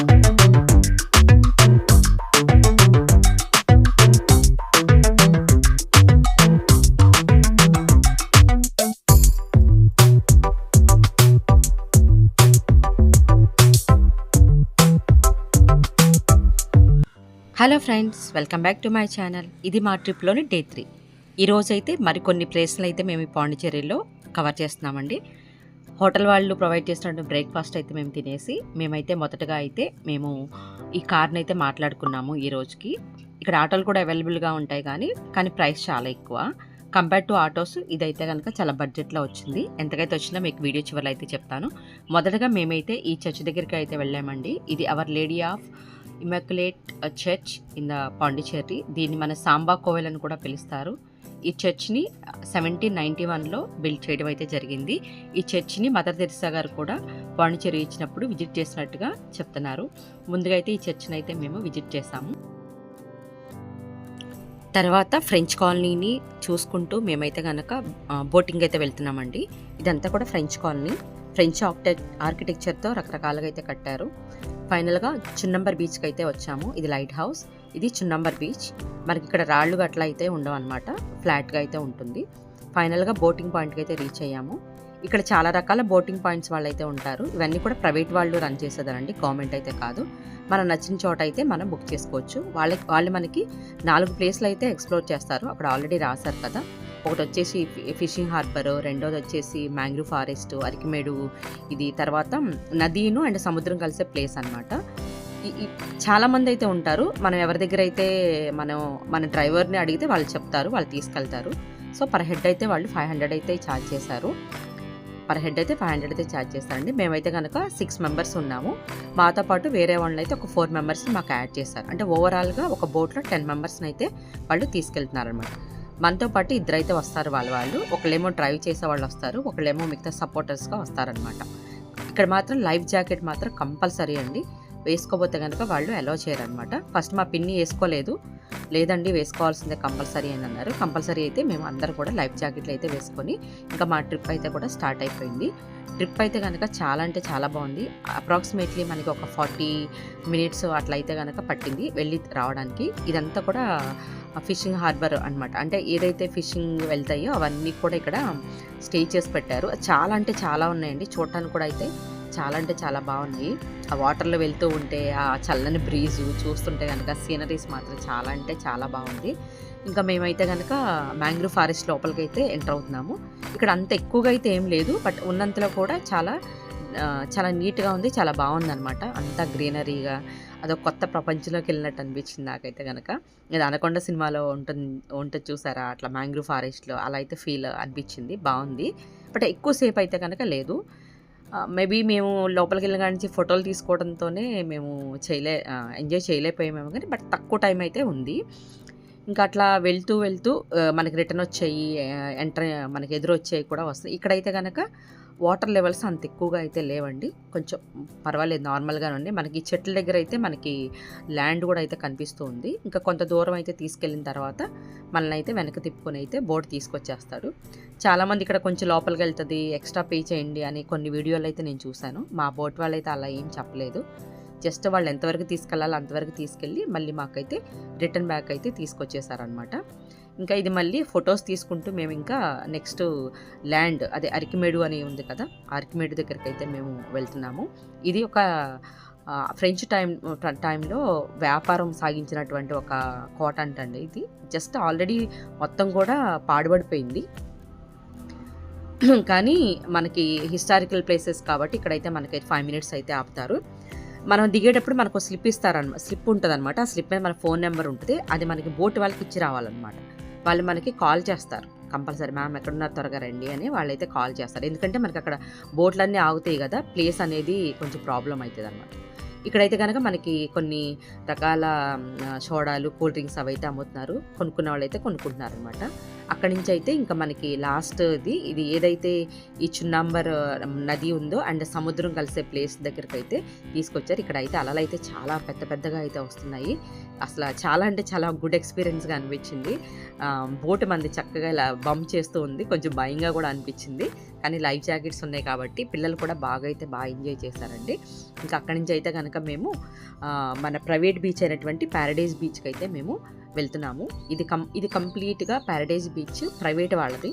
Hello friends, welcome back to my channel. ఇది మా ట్రిప్లోని day 3. ఈరోజైతే మరికొన్ని ప్లేస్లు అయితే మేము ఈ పాండిచ్చేరిలో కవర్ చేస్తున్నామండి. హోటల్ వాళ్ళు ప్రొవైడ్ చేసినటువంటి బ్రేక్ఫాస్ట్ అయితే మేము తినేసి మేమైతే మొదటగా అయితే మేము ఈ కార్ని అయితే మాట్లాడుకున్నాము. ఈ రోజుకి ఇక్కడ ఆటోలు కూడా అవైలబుల్గా ఉంటాయి, కానీ ప్రైస్ చాలా ఎక్కువ కంపేర్ టు ఆటోస్. ఇదైతే కనుక చాలా బడ్జెట్లో వచ్చింది. ఎంతకైతే వచ్చినా మీకు వీడియో చివరిలో అయితే చెప్తాను. మొదటగా మేమైతే ఈ చర్చ్ దగ్గరికి అయితే వెళ్ళామండి. ఇది our lady of immaculate church in the Pondicherry. దీన్ని మన సాంబా కోవెల్ అని కూడా పిలుస్తారు. ఈ చర్చ్ని 1791లో బిల్డ్ చేయడం అయితే జరిగింది. ఈ చర్చ్ని మదర్ తెరిసా గారు కూడా పాండిచ్చేరి ఇచ్చినప్పుడు విజిట్ చేసినట్టుగా చెప్తున్నారు. ముందుగా అయితే ఈ చర్చ్ని అయితే మేము విజిట్ చేసాము. తర్వాత ఫ్రెంచ్ కాలనీని చూసుకుంటూ మేమైతే కనుక బోటింగ్ అయితే వెళ్తున్నామండి. ఇదంతా కూడా ఫ్రెంచ్ కాలనీ. ఫ్రెంచ్ ఆర్కిటెక్చర్తో రకరకాలుగా అయితే కట్టారు. ఫైనల్గా చున్నంబర్ బీచ్కి అయితే వచ్చాము. ఇది లైట్ హౌస్, ఇది చున్నంబర్ బీచ్. మనకి ఇక్కడ రాళ్ళు గట్ల అయితే ఉండవు అనమాట, ఫ్లాట్గా అయితే ఉంటుంది. ఫైనల్గా బోటింగ్ పాయింట్కి అయితే రీచ్ అయ్యాము. ఇక్కడ చాలా రకాల బోటింగ్ పాయింట్స్ వాళ్ళు అయితే ఉంటారు. ఇవన్నీ కూడా ప్రైవేట్ వాళ్ళు రన్ చేసేదానండి, గవర్నమెంట్ అయితే కాదు. మనం నచ్చిన చోట అయితే మనం బుక్ చేసుకోవచ్చు. వాళ్ళు మనకి 4 ప్లేస్లు అయితే ఎక్స్ప్లోర్ చేస్తారు. అక్కడ ఆల్రెడీ రాశారు కదా. ఒకటి వచ్చేసి ఫిషింగ్ హార్బర్, రెండోది వచ్చేసి మ్యాంగ్రూవ్ ఫారెస్ట్, అరికిమేడు, ఇది తర్వాత నదీను అండ్ సముద్రం కలిసే ప్లేస్ అనమాట. చాలామంది అయితే ఉంటారు. మనం ఎవరి దగ్గర అయితే మన డ్రైవర్ని అడిగితే వాళ్ళు చెప్తారు, వాళ్ళు తీసుకెళ్తారు. సో పర్ హెడ్ అయితే వాళ్ళు 500 అయితే ఛార్జ్ చేశారు. చేస్తారండి. మేమైతే కనుక 6 మెంబర్స్ ఉన్నాము. మాతో పాటు వేరే వాళ్ళని అయితే ఒక 4 మెంబర్స్ని మాకు యాడ్ చేశారు. అంటే ఓవరాల్గా ఒక బోట్లో 10 మెంబర్స్ని అయితే వాళ్ళు తీసుకెళ్తున్నారు అనమాట. మనతో పాటు ఇద్దరైతే వస్తారు. వాళ్ళు ఒకళ్ళేమో డ్రైవ్ చేసే వాళ్ళు వస్తారు, ఒకళ్ళేమో మిగతా సపోర్టర్స్గా వస్తారనమాట. ఇక్కడ మాత్రం లైఫ్ జాకెట్ మాత్రం కంపల్సరీ అండి. వేసుకోపోతే కనుక వాళ్ళు అలౌ చేయరనమాట. ఫస్ట్ మా పిన్ని వేసుకోలేదు, లేదండి వేసుకోవాల్సిందే కంపల్సరీ అని అన్నారు. కంపల్సరీ అయితే మేము అందరూ కూడా లైఫ్ జాకెట్లు అయితే వేసుకొని ఇంకా మా ట్రిప్ అయితే కూడా స్టార్ట్ అయిపోయింది. ట్రిప్ అయితే కనుక చాలా అంటే చాలా బాగుంది. అప్రాక్సిమేట్లీ మనకి ఒక 40 మినిట్స్ అట్లా అయితే కనుక పట్టింది వెళ్ళి రావడానికి. ఇదంతా కూడా ఫిషింగ్ హార్బర్ అనమాట. అంటే ఏదైతే ఫిషింగ్ వెళ్తాయో అవన్నీ కూడా ఇక్కడ స్టే చేసి పెట్టారు. చాలా అంటే చాలా ఉన్నాయండి. చూడటానికి కూడా అయితే చాలా అంటే చాలా బాగున్నాయి. ఆ వాటర్లో వెళ్తూ ఉంటే ఆ చల్లని బ్రీజు చూస్తుంటే కనుక సీనరీస్ మాత్రం చాలా అంటే చాలా బాగుంది. ఇంకా మేమైతే కనుక మ్యాంగ్రూవ్ ఫారెస్ట్ లోపలికి అయితే ఎంటర్ అవుతున్నాము. ఇక్కడ అంత ఎక్కువగా అయితే ఏం లేదు, బట్ ఉన్నంతలో కూడా చాలా నీట్గా ఉంది, చాలా బాగుందనమాట. అంతా గ్రీనరీగా అదొక కొత్త ప్రపంచంలోకి వెళ్ళినట్టు అనిపించింది నాకైతే కనుక. ఇది అనకొండ సినిమాలో ఉంటుంది చూసారా, అట్లా మ్యాంగ్రూవ్ ఫారెస్ట్లో అలా అయితే ఫీల్ అనిపించింది, బాగుంది. బట్ ఎక్కువసేపు అయితే కనుక లేదు. మేబీ మేము లోపలికి వెళ్ళిన కాడి నుంచి ఫోటోలు తీసుకోవడంతోనే మేము ఎంజాయ్ చేయలేకపోయామేమో కానీ, బట్ తక్కువ టైం అయితే ఉంది. ఇంకా అట్లా వెళ్తూ మనకి రిటర్న్ వచ్చాయి, మనకి ఎదురు వచ్చాయి కూడా వస్తాయి. ఇక్కడైతే కనుక వాటర్ లెవెల్స్ అంత ఎక్కువగా అయితే లేవండి, కొంచెం పర్వాలేదు, నార్మల్గానే ఉంది. మనకి చెట్ల దగ్గర అయితే మనకి ల్యాండ్ కూడా అయితే కనిపిస్తూ ఉంది. ఇంకా కొంత దూరం అయితే తీసుకెళ్ళిన తర్వాత మనల్ని అయితే వెనక్కి తిప్పుకొని అయితే బోట్ తీసుకొచ్చేస్తాడు. చాలామంది ఇక్కడ కొంచెం లోపలికి వెళ్తుంది, ఎక్స్ట్రా పే చేయండి అని కొన్ని వీడియోలు అయితే నేను చూశాను. మా బోట్ వాళ్ళు అయితే అలా ఏం చెప్పలేదు. జస్ట్ వాళ్ళు ఎంతవరకు తీసుకెళ్ళాలో అంతవరకు తీసుకెళ్ళి మళ్ళీ మాకైతే రిటర్న్ బ్యాక్ అయితే తీసుకొచ్చేసారనమాట. ఇంకా ఇది మళ్ళీ ఫొటోస్ తీసుకుంటూ మేము ఇంకా నెక్స్ట్ ల్యాండ్, అదే అరికిమేడు అని ఉంది కదా, అరికిమేడు దగ్గరికి అయితే మేము వెళ్తున్నాము. ఇది ఒక ఫ్రెంచ్ టైంలో వ్యాపారం సాగించినటువంటి ఒక కోట అంటండి. ఇది జస్ట్ ఆల్రెడీ మొత్తం కూడా పాడుపడిపోయింది, కానీ మనకి హిస్టారికల్ ప్లేసెస్ కాబట్టి ఇక్కడైతే మనకి 5 మినిట్స్ అయితే ఆపుతారు. మనం దిగేటప్పుడు మనకు స్లిప్ ఇస్తారనమాట, స్లిప్ ఉంటుంది అనమాట. ఆ స్లిప్ మీద మన ఫోన్ నెంబర్ ఉంటుంది, అది మనకి బోట్ వాళ్ళకి ఇచ్చి రావాలన్నమాట. వాళ్ళు మనకి కాల్ చేస్తారు కంపల్సరీ, మ్యామ్ ఎక్కడున్నారు త్వరగా రండి అని వాళ్ళైతే కాల్ చేస్తారు. ఎందుకంటే మనకి అక్కడ బోట్లన్నీ ఆగుతాయి కదా, ప్లేస్ అనేది కొంచెం ప్రాబ్లం అవుతుంది అనమాట. ఇక్కడైతే కనుక మనకి కొన్ని రకాల సోడాలు, కూల్ డ్రింక్స్ అవైతే అమ్ముతున్నారు. కొనుక్కున్న వాళ్ళు అయితే కొనుక్కుంటున్నారు అనమాట. అక్కడి నుంచి అయితే ఇంకా మనకి లాస్ట్ ఇది ఏదైతే ఈ చున్నాంబర్ నది ఉందో అండ్ సముద్రం కలిసే ప్లేస్ దగ్గరికి అయితే తీసుకొచ్చారు. ఇక్కడ అయితే అలలు అయితే చాలా పెద్ద పెద్దగా అయితే వస్తున్నాయి. అసలు చాలా అంటే చాలా గుడ్ ఎక్స్పీరియన్స్గా అనిపించింది. బోట్ మంది చక్కగా ఇలా బంప్ చేస్తూ ఉంది, కొంచెం భయంగా కూడా అనిపించింది. కానీ లైఫ్ జాకెట్స్ ఉన్నాయి కాబట్టి పిల్లలు కూడా బాగా ఎంజాయ్ చేశారండి. ఇంకా అక్కడి నుంచి అయితే కనుక మేము మన ప్రైవేట్ బీచ్ అయినటువంటి ప్యారడైజ్ బీచ్కి అయితే మేము వెళ్తున్నాము. ఇది కంప్లీట్గా ప్యారడైజ్ బీచ్ ప్రైవేట్ వాళ్ళది.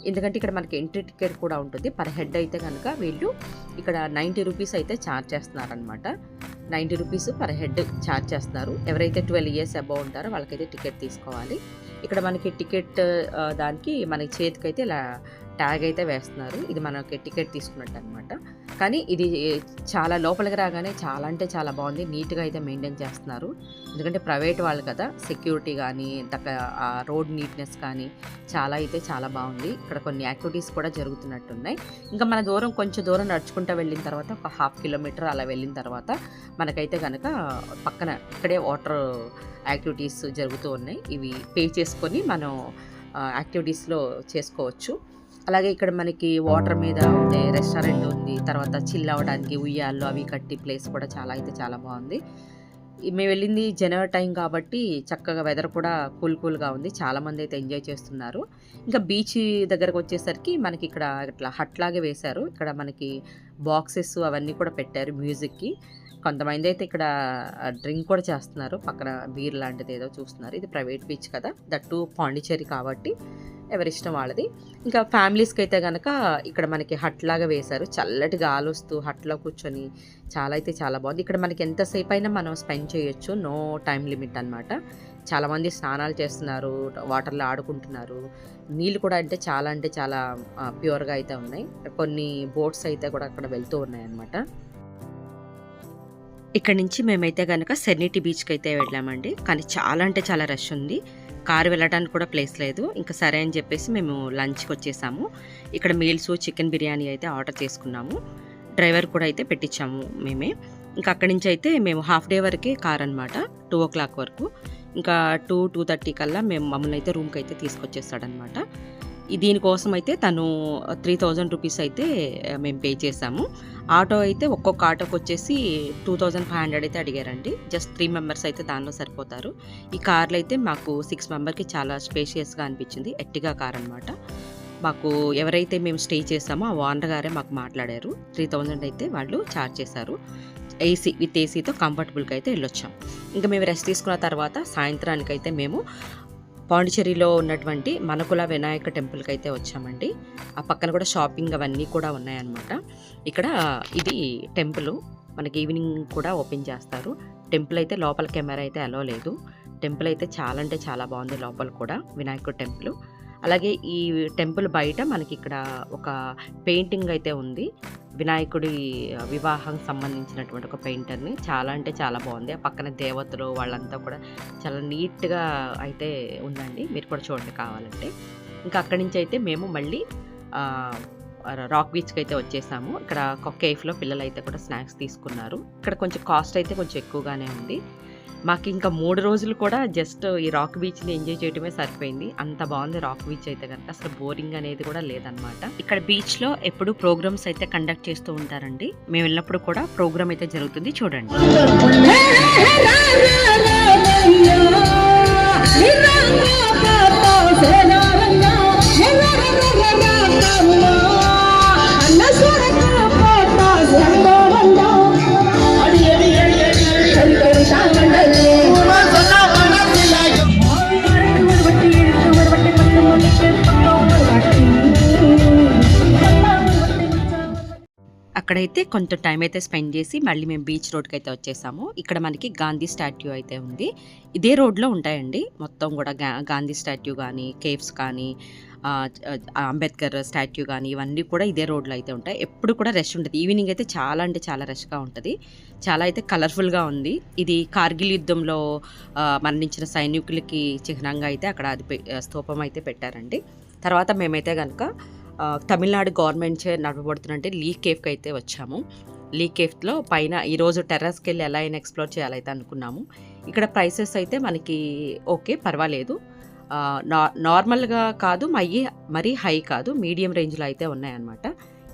ఎందుకంటే ఇక్కడ మనకి ఎంట్రీ టికెట్ కూడా ఉంటుంది. పర్ హెడ్ అయితే కనుక వీళ్ళు ఇక్కడ 90 రూపీస్ అయితే ఛార్జ్ చేస్తున్నారనమాట. 90 రూపీస్ పర్ హెడ్ ఛార్జ్ చేస్తున్నారు. ఎవరైతే 12 ఇయర్స్ అబౌవ్ ఉంటారో వాళ్ళకైతే టికెట్ తీసుకోవాలి. ఇక్కడ మనకి టికెట్ దానికి మనకి చేతికైతే ఇలా ట్యాగ్ అయితే వేస్తున్నారు. ఇది మనకి టికెట్ తీసుకున్నట్టు అనమాట. కానీ ఇది చాలా లోపలికి రాగానే చాలా అంటే చాలా బాగుంది. నీట్గా అయితే మెయింటైన్ చేస్తున్నారు. ఎందుకంటే ప్రైవేట్ వాళ్ళు కదా, సెక్యూరిటీ కానీ ఆ రోడ్ నీట్నెస్ కానీ చాలా బాగుంది. ఇక్కడ కొన్ని యాక్టివిటీస్ కూడా జరుగుతున్నట్టున్నాయి. ఇంకా మన కొంచెం దూరం నడుచుకుంటూ వెళ్ళిన తర్వాత ఒక 1/2 కిలోమీటర్ అలా వెళ్ళిన తర్వాత మనకైతే కనుక పక్కన ఇక్కడే వాటర్ యాక్టివిటీస్ జరుగుతూ ఉన్నాయి. ఇవి పే చేసుకొని మనం యాక్టివిటీస్లో చేసుకోవచ్చు. అలాగే ఇక్కడ మనకి వాటర్ మీద ఉండే రెస్టారెంట్ ఉంది. తర్వాత చిల్ అవ్వడానికి ఉయ్యాల్లో అవి కట్టి ప్లేస్ కూడా చాలా బాగుంది. మేము వెళ్ళింది జనవరి టైం కాబట్టి చక్కగా వెదర్ కూడా కూల్గా ఉంది. చాలామంది అయితే ఎంజాయ్ చేస్తున్నారు. ఇంకా బీచ్ దగ్గరకు వచ్చేసరికి మనకి ఇక్కడ ఇట్లా హట్ లాగే వేశారు. ఇక్కడ మనకి బాక్సెస్ అవన్నీ కూడా పెట్టారు మ్యూజిక్కి. కొంతమంది అయితే ఇక్కడ డ్రింక్ కూడా చేస్తున్నారు. పక్కన బీర్ లాంటిది ఏదో చూస్తున్నారు. ఇది ప్రైవేట్ బీచ్ కదా, దట్టు పాండిచేరి కాబట్టి ఎవరిష్టం వాళ్ళది. ఇంకా ఫ్యామిలీస్కి అయితే కనుక ఇక్కడ మనకి హట్ లాగా వేశారు. చల్లటి గాలి వస్తూ హట్లో కూర్చొని చాలా బాగుంది. ఇక్కడ మనకి ఎంతసేపు అయినా మనం స్పెండ్ చేయొచ్చు, నో టైం లిమిట్ అనమాట. చాలామంది స్నానాలు చేస్తున్నారు, వాటర్లో ఆడుకుంటున్నారు. నీళ్ళు కూడా అంటే చాలా ప్యూర్గా అయితే ఉన్నాయి. కొన్ని బోట్స్ అయితే కూడా అక్కడ వెళ్తూ ఉన్నాయి అన్నమాట. ఇక్కడ నుంచి మేమైతే కనుక సెర్నిటీ బీచ్కి అయితే వెళ్ళామండి. కానీ చాలా రష్ ఉంది. కారు వెళ్ళడానికి కూడా ప్లేస్ లేదు. ఇంకా సరే అని చెప్పేసి మేము లంచ్కి వచ్చేసాము. ఇక్కడ మీల్స్ చికెన్ బిర్యానీ అయితే ఆర్డర్ చేసుకున్నాము. డ్రైవర్ కూడా అయితే పెట్టించాము మేమే. ఇంకా అక్కడి నుంచి అయితే మేము హాఫ్ డే వరకే కార్ అనమాట, 2 o'clock వరకు. ఇంకా 2:30 కల్లా మమ్మల్ని అయితే రూమ్కి అయితే తీసుకొచ్చేస్తాడనమాట. దీనికోసం అయితే తను 3000 రూపీస్ అయితే మేము పే చేసాము. ఆటో అయితే ఒక్కొక్క ఆటోకి వచ్చేసి 2500 అయితే అడిగారండి. జస్ట్ 3 మెంబర్స్ అయితే దానిలో సరిపోతారు. ఈ కార్లో అయితే మాకు 6 మెంబర్కి చాలా స్పేషియస్గా అనిపించింది. ఎట్టిగా కార్ అనమాట. మాకు ఎవరైతే మేము స్టే చేసామో ఆ ఓనర్ గారే మాకు మాట్లాడారు. 3000 అయితే వాళ్ళు ఛార్జ్ చేశారు. విత్ ఏసీతో కంఫర్టబుల్గా అయితే వెళ్ళొచ్చాం. ఇంకా మేము రెస్ట్ తీసుకున్న తర్వాత సాయంత్రానికి అయితే మేము పాండిచేరిలో ఉన్నటువంటి మనకుల వినాయక టెంపుల్కి అయితే వచ్చామండి. ఆ పక్కన కూడా షాపింగ్ అవన్నీ కూడా ఉన్నాయన్నమాట. ఇక్కడ ఇది టెంపుల్ మనకి ఈవినింగ్ కూడా ఓపెన్ చేస్తారు. టెంపుల్ అయితే లోపల కెమెరా అయితే అలో లేదు. టెంపుల్ అయితే చాలా బాగుంది. లోపల కూడా వినాయకుడు టెంపుల్. అలాగే ఈ టెంపుల్ బయట మనకి ఇక్కడ ఒక పెయింటింగ్ అయితే ఉంది. వినాయకుడి వివాహం సంబంధించినటువంటి ఒక పెయింటర్ని. చాలా బాగుంది. ఆ పక్కన దేవతలు వాళ్ళంతా కూడా చాలా నీట్గా అయితే ఉందండి. మీరు కూడా చూడండి కావాలంటే. ఇంకా అక్కడి నుంచి అయితే మేము మళ్ళీ రాక్ బీచ్కి అయితే వచ్చేసాము. ఇక్కడ కేఫ్లో పిల్లలు అయితే కూడా స్నాక్స్ తీసుకున్నారు. ఇక్కడ కొంచెం కాస్ట్ అయితే కొంచెం ఎక్కువగానే ఉంది. మాకు ఇంకా 3 రోజులు కూడా జస్ట్ ఈ రాక్ బీచ్ని ఎంజాయ్ చేయడమే సరిపోయింది. అంత బాగుంది రాక్ బీచ్ అయితే కనుక. అసలు బోరింగ్ అనేది కూడా లేదనమాట. ఇక్కడ బీచ్లో ఎప్పుడు ప్రోగ్రామ్స్ అయితే కండక్ట్ చేస్తూ ఉంటారండి. మేము వెళ్ళినప్పుడు కూడా ప్రోగ్రామ్ అయితే జరుగుతుంది, చూడండి. అక్కడైతే కొంత టైం అయితే స్పెండ్ చేసి మళ్ళీ మేము బీచ్ రోడ్కి అయితే వచ్చేసాము. ఇక్కడ మనకి గాంధీ స్టాట్యూ అయితే ఉంది. ఇదే రోడ్లో ఉంటాయండి మొత్తం కూడా. గాంధీ స్టాట్యూ కానీ, కేవ్స్ కానీ, అంబేద్కర్ స్టాట్యూ కానీ ఇవన్నీ కూడా ఇదే రోడ్లో అయితే ఉంటాయి. ఎప్పుడు కూడా రష్ ఉంటుంది. ఈవినింగ్ అయితే చాలా రష్గా ఉంటుంది. చాలా అయితే కలర్ఫుల్గా ఉంది. ఇది కార్గిల్ యుద్ధంలో మరణించిన సైనికులకి చిహ్నంగా అయితే అక్కడ అది స్తూపం అయితే పెట్టారండి. తర్వాత మేమైతే కనుక తమిళనాడు గవర్నమెంట్ చే నడపబడుతున్నట్టే లీ కేఫ్కి అయితే వచ్చాము. లీ కేఫ్లో పైన ఈరోజు టెర్రస్కి వెళ్ళి ఎలా అయినా ఎక్స్ప్లోర్ చేయాలైతే అనుకున్నాము. ఇక్కడ ప్రైసెస్ అయితే మనకి ఓకే, పర్వాలేదు. నార్మల్గా కాదు, మరీ హై కాదు, మీడియం రేంజ్లో అయితే ఉన్నాయన్నమాట.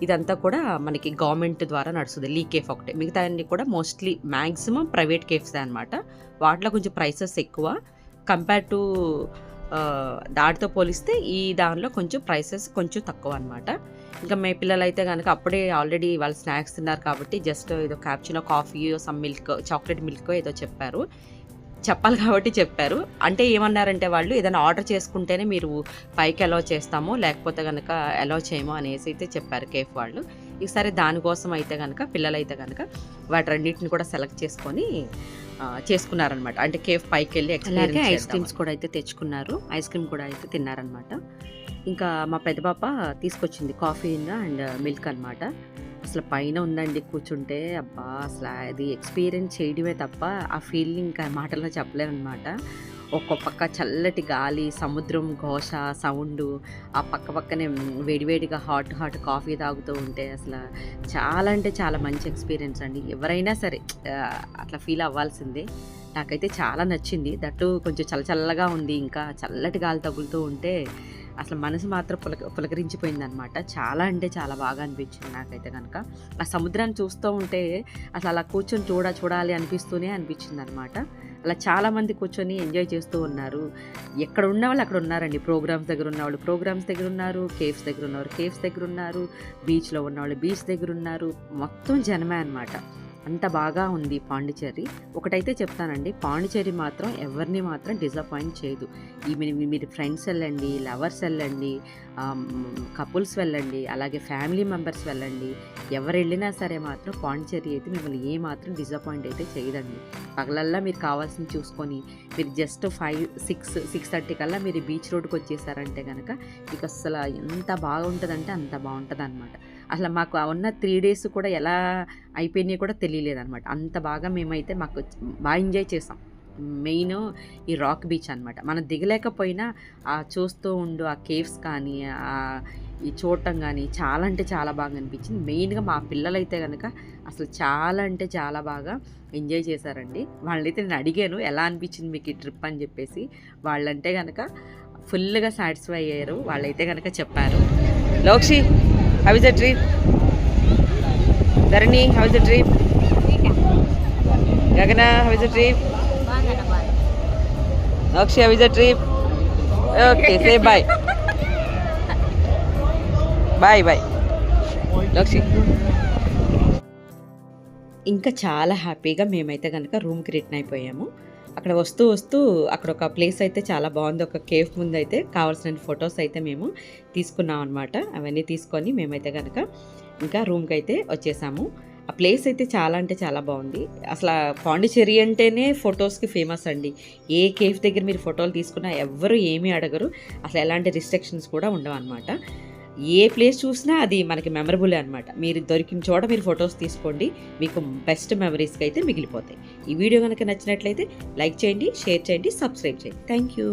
ఇదంతా కూడా మనకి గవర్నమెంట్ ద్వారా నడుస్తుంది. లీ కేఫ్ ఒకటే, మిగతా అన్ని కూడా మోస్ట్లీ మ్యాక్సిమం ప్రైవేట్ కేఫ్సే అనమాట. వాటిలో కొంచెం ప్రైసెస్ ఎక్కువ కంపేర్ టు దాటితో పోలిస్తే ఈ దానిలో కొంచెం ప్రైసెస్ కొంచెం తక్కువ అనమాట. ఇంకా మీ పిల్లలు అయితే కనుక అప్పుడే ఆల్రెడీ వాళ్ళు స్నాక్స్ తిన్నారు కాబట్టి జస్ట్ ఏదో క్యాప్చినో కాఫీయో సమ్ మిల్క్, చాక్లెట్ మిల్క్ ఏదో చెప్పాలి కాబట్టి చెప్పారు. అంటే ఏమన్నారంటే వాళ్ళు, ఏదైనా ఆర్డర్ చేసుకుంటేనే మీరు పైకి అలౌ చేస్తాము, లేకపోతే కనుక అలౌ చేయము అనేసి అయితే చెప్పారు కేఫ్ వాళ్ళు. ఈసారి దానికోసం అయితే కనుక పిల్లలైతే కనుక వాటి రెండింటిని కూడా సెలెక్ట్ చేసుకున్నారనమాట. అంటే కేఫ్ పైకి వెళ్ళి అలాగే ఐస్ క్రీమ్స్ కూడా అయితే తెచ్చుకున్నారు, ఐస్ క్రీమ్ కూడా అయితే తిన్నారనమాట. ఇంకా మా పెద్ద పాప తీసుకొచ్చింది కాఫీ అండ్ మిల్క్ అనమాట. అసలు పైన ఉందండి కూర్చుంటే, అబ్బా అసలు అది ఎక్స్పీరియన్స్ చేయడమే తప్ప ఆ ఫీలింగ్ ఇంకా మాటల్లో చెప్పలేమన్నమాట. ఒక్కో పక్క చల్లటి గాలి, సముద్రం ఘోష సౌండు, ఆ పక్కనే వేడివేడిగా హాట్ కాఫీ తాగుతూ ఉంటే అసలు చాలా అంటే చాలా మంచి ఎక్స్పీరియన్స్ అండి. ఎవరైనా సరే అట్లా ఫీల్ అవ్వాల్సిందే. నాకైతే చాలా నచ్చింది. దట్టు కొంచెం చల్లగా ఉంది, ఇంకా చల్లటి గాలి తగులుతూ ఉంటే అసలు మనసు మాత్రం పులకరించిపోయిందనమాట. చాలా అంటే చాలా బాగా అనిపించింది నాకైతే కనుక. ఆ సముద్రాన్ని చూస్తూ ఉంటే అసలు అలా కూర్చొని చూడాలి అనిపించింది అనమాట. అలా చాలామంది కూర్చొని ఎంజాయ్ చేస్తూ ఉన్నారు. ఎక్కడ ఉన్న వాళ్ళు అక్కడ ఉన్నారండి. ప్రోగ్రామ్స్ దగ్గర ఉన్నవాళ్ళు ప్రోగ్రామ్స్ దగ్గర ఉన్నారు, కేఫ్స్ దగ్గర ఉన్నవారు కేఫ్స్ దగ్గర ఉన్నారు, బీచ్లో ఉన్నవాళ్ళు బీచ్ దగ్గర ఉన్నారు. మొత్తం జనమే అనమాట. అంత బాగా ఉంది పాండిచ్చేరి. ఒకటైతే చెప్తానండి, పాండిచ్చేరి మాత్రం ఎవరిని మాత్రం డిసప్పాయింట్ చేయదు. మీరు ఫ్రెండ్స్ వెళ్ళండి, లవర్స్ వెళ్ళండి, కపుల్స్ వెళ్ళండి, అలాగే ఫ్యామిలీ మెంబర్స్ వెళ్ళండి, ఎవరు వెళ్ళినా సరే మాత్రం పాండిచ్చేరి అయితే మిమ్మల్ని ఏ మాత్రం డిసప్పాయింట్ అయితే చేయదండి. పగలల్లా మీరు కావాల్సింది చూసుకొని మీరు జస్ట్ 6:30 కల్లా మీరు బీచ్ రోడ్కి వచ్చేసారంటే కనుక మీకు అసలు ఎంత బాగుంటుందంటే అంత బాగుంటుంది అనమాట. అసలు మాకు ఉన్న 3 days కూడా ఎలా అయిపోయినాయి కూడా తెలియలేదన్నమాట. అంత బాగా మేమైతే మాకు బాగా ఎంజాయ్ చేసాం. మెయిన్ ఈ రాక్ బీచ్ అనమాట. మనం దిగలేకపోయినా చూస్తూ ఉండు ఆ కేవ్స్ కానీ ఈ చూడటం కానీ చాలా అంటే చాలా బాగా అనిపించింది. మెయిన్గా మా పిల్లలైతే కనుక అసలు చాలా అంటే చాలా బాగా ఎంజాయ్ చేశారండి. వాళ్ళైతే నేను అడిగాను ఎలా అనిపించింది మీకు ఈ ట్రిప్ అని చెప్పేసి. వాళ్ళంటే కనుక ఫుల్గా సాటిస్ఫై అయ్యారు. వాళ్ళైతే కనుక చెప్పారు, లోక్షి how is the trip? Dharani, how is the trip? Gagana, how is the trip? Lokshi, how is the trip? Okay, say bye. Bye. Lokshi. ఇంకా చాలా హ్యాపీగా మేమైతే కనుక రూమ్కి రిటర్న్ అయిపోయాము. అక్కడ వస్తూ అక్కడ ఒక ప్లేస్ అయితే చాలా బాగుంది. ఒక కేఫ్ ముందు అయితే కావాల్సిన ఫొటోస్ అయితే మేము తీసుకున్నాం అనమాట. అవన్నీ తీసుకొని మేమైతే కనుక ఇంకా రూమ్కి అయితే వచ్చేసాము. ఆ ప్లేస్ అయితే చాలా అంటే చాలా బాగుంది. అసలు పాండిచ్చేరి అంటేనే ఫొటోస్కి ఫేమస్ అండి. ఏ కేఫ్ దగ్గర మీరు ఫోటోలు తీసుకున్నా ఎవ్వరు ఏమీ అడగరు, అసలు ఎలాంటి రిస్ట్రిక్షన్స్ కూడా ఉండవు అనమాట. ఏ ప్లేస్ చూసినా అది మనకి మెమరబుల్ అనమాట. మీరు దొరికిన చోట మీరు ఫొటోస్ తీసుకోండి, మీకు బెస్ట్ మెమరీస్కి అయితే మిగిలిపోతాయి. ఈ వీడియో కనుక నచ్చినట్లయితే లైక్ చేయండి, షేర్ చేయండి, సబ్స్క్రైబ్ చేయండి. Thank you.